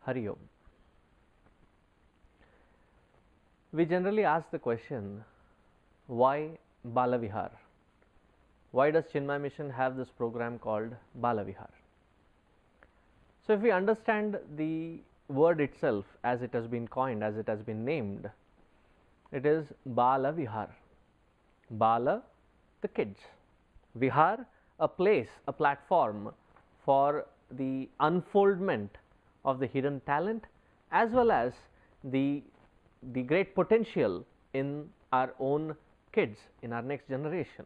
Hari Om. We generally ask the question, why Bala Vihar? Why does Chinmaya Mission have this program called Bala Vihar? So, if we understand the word itself as it has been coined, as it has been named, it is Bala Vihar. Bala, the kids. Vihar, a place, a platform for the unfoldment of the hidden talent as well as the great potential in our own kids, in our next generation.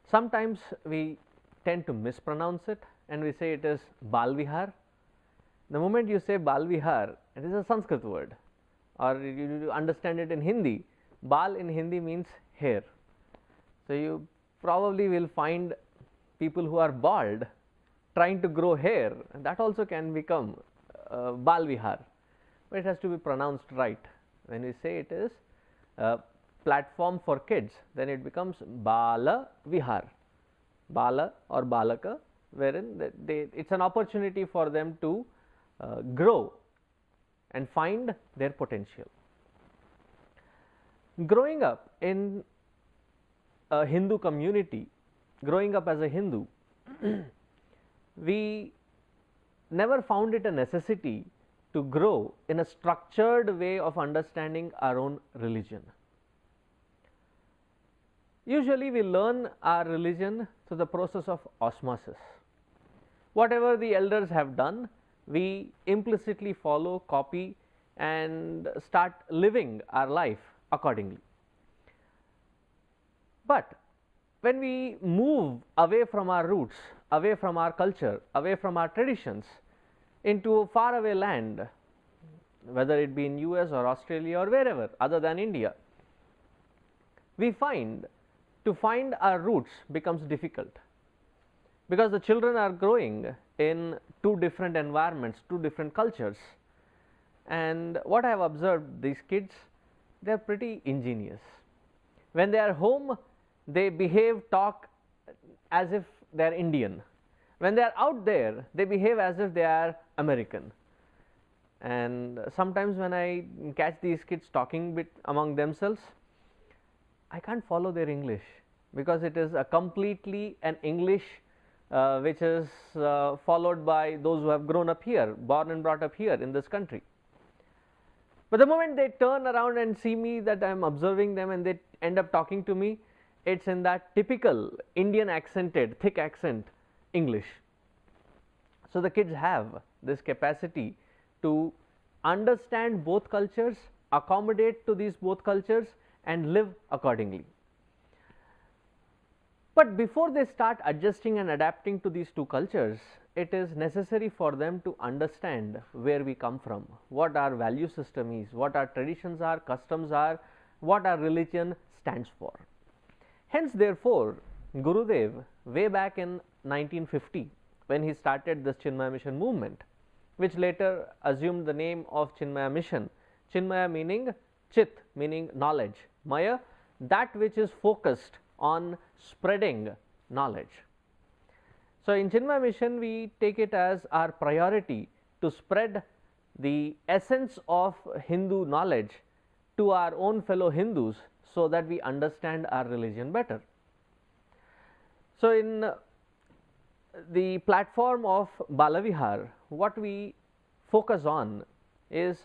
Sometimes we tend to mispronounce it and we say it is Balavihar. The moment you say Balavihar, it is a Sanskrit word, or you understand it in Hindi. Bal in Hindi means hair. So, you probably will find people who are bald trying to grow hair, and that also can become Balavihar, but it has to be pronounced right. When we say it is a platform for kids, then it becomes Bala Vihar, Bala or Balaka, wherein it is an opportunity for them to grow and find their potential. Growing up in a Hindu community, growing up as a Hindu, we never found it a necessity to grow in a structured way of understanding our own religion. Usually we learn our religion through the process of osmosis. Whatever the elders have done, we implicitly follow, copy and start living our life accordingly. But when we move away from our roots, away from our culture, away from our traditions into a far away land, whether it be in US or Australia or wherever other than India, we find to find our roots becomes difficult, because the children are growing in two different environments, two different cultures. And what I have observed, these kids, they are pretty ingenious. When they are home, they behave, talk as if they are Indian. When they are out there, they behave as if they are American. And sometimes when I catch these kids talking among themselves, I can't follow their English, because it is a completely an English which is followed by those who have grown up here, born and brought up here in this country. But the moment they turn around and see me, that I am observing them, and they end up talking to me, it is in that typical Indian accented, thick accent English. So, the kids have this capacity to understand both cultures, accommodate to these both cultures and live accordingly. But before they start adjusting and adapting to these two cultures, it is necessary for them to understand where we come from, what our value system is, what our traditions are, customs are, what our religion stands for. Hence, therefore, Gurudev, way back in 1950, when he started this Chinmaya Mission movement, which later assumed the name of Chinmaya Mission, Chinmaya meaning Chit, meaning knowledge, Maya, that which is focused on spreading knowledge. So, in Chinmaya Mission, we take it as our priority to spread the essence of Hindu knowledge to our own fellow Hindus, so that we understand our religion better. So, in the platform of Balavihar, what we focus on is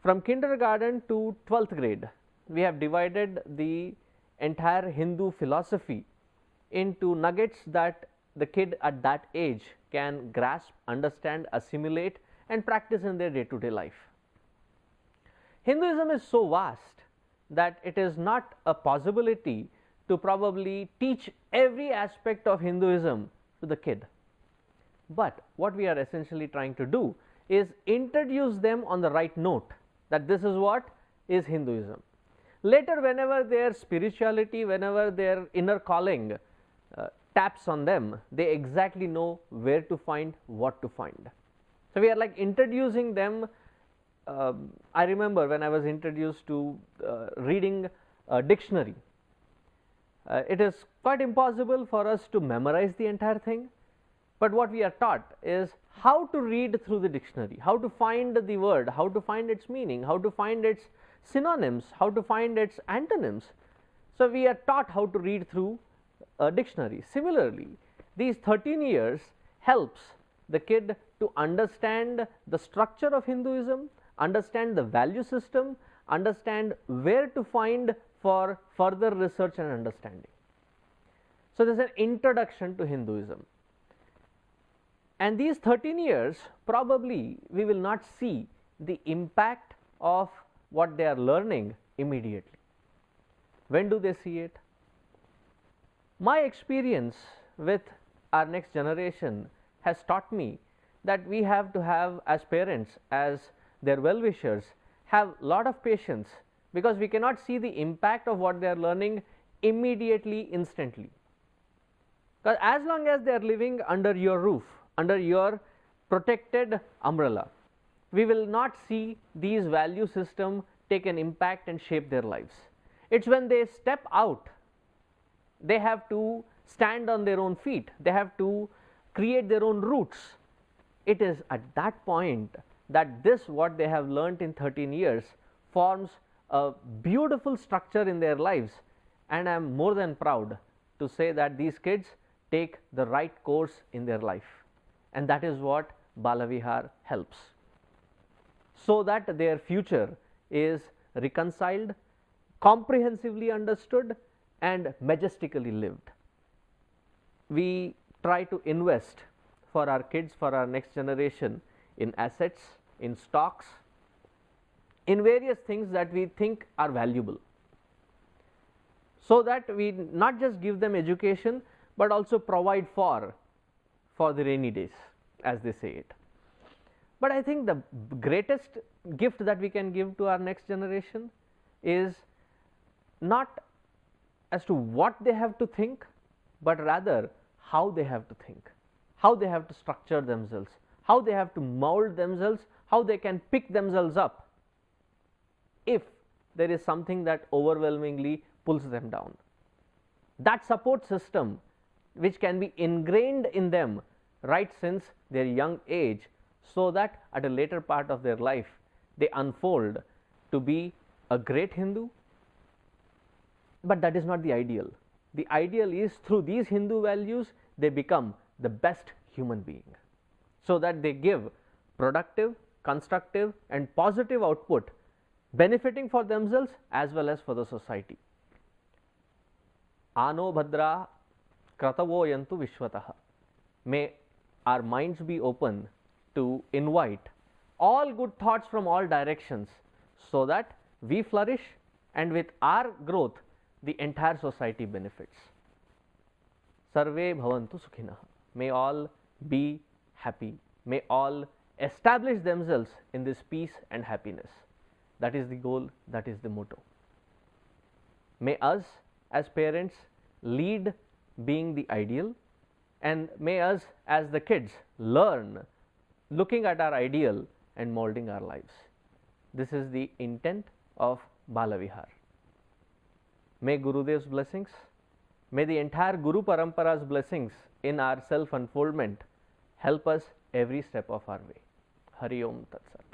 from kindergarten to 12th grade, we have divided the entire Hindu philosophy into nuggets that the kid at that age can grasp, understand, assimilate and practice in their day to day life. Hinduism is so vast that it is not a possibility to probably teach every aspect of Hinduism to the kid. But what we are essentially trying to do is introduce them on the right note, that this is what is Hinduism. Later, whenever their spirituality, whenever their inner calling taps on them, they exactly know where to find, what to find. So, we are like introducing them. I remember when I was introduced to reading a dictionary, it is quite impossible for us to memorize the entire thing, But what we are taught is how to read through the dictionary, how to find the word, how to find its meaning, how to find its synonyms, how to find its antonyms. So, we are taught how to read through a dictionary. Similarly, these 13 years helps the kid to understand the structure of Hinduism, understand the value system, understand where to find for further research and understanding. So, there is an introduction to Hinduism, and these 13 years probably we will not see the impact of what they are learning immediately. When do they see it? My experience with our next generation has taught me that we have to have, as parents, as their well-wishers, have lot of patience, because we cannot see the impact of what they are learning immediately, instantly. Because as long as they are living under your roof, under your protected umbrella, we will not see these value system take an impact and shape their lives. It is when they step out, they have to stand on their own feet, they have to create their own roots. It is at that point that this, what they have learnt in 13 years, forms a beautiful structure in their lives, and I am more than proud to say that these kids take the right course in their life, and that is what Bala Vihar helps, so that their future is reconciled, comprehensively understood, and majestically lived. We try to invest for our kids, for our next generation, in assets, in stocks, in various things that we think are valuable, so that we not just give them education, but also provide for the rainy days, as they say it. But I think the greatest gift that we can give to our next generation is not as to what they have to think, but rather how they have to think, how they have to structure themselves, how they have to mold themselves, how they can pick themselves up if there is something that overwhelmingly pulls them down. That support system, which can be ingrained in them right since their young age, so that at a later part of their life they unfold to be a great Hindu. But that is not the ideal. The ideal is through these Hindu values they become the best human being, so that they give productive, constructive and positive output, benefiting for themselves as well as for the society. Ano bhadra kratavo yantu vishwatah. May our minds be open to invite all good thoughts from all directions, so that we flourish, and with our growth the entire society benefits. Sarve bhavantu sukhinah. May all be happy. May all establish themselves in this peace and happiness. That is the goal, that is the motto. May us as parents lead being the ideal, and may us as the kids learn looking at our ideal and molding our lives. This is the intent of Bala Vihar. May Gurudev's blessings, may the entire Guru Parampara's blessings in our self unfoldment help us every step of our way. Hari Om Tat Sat.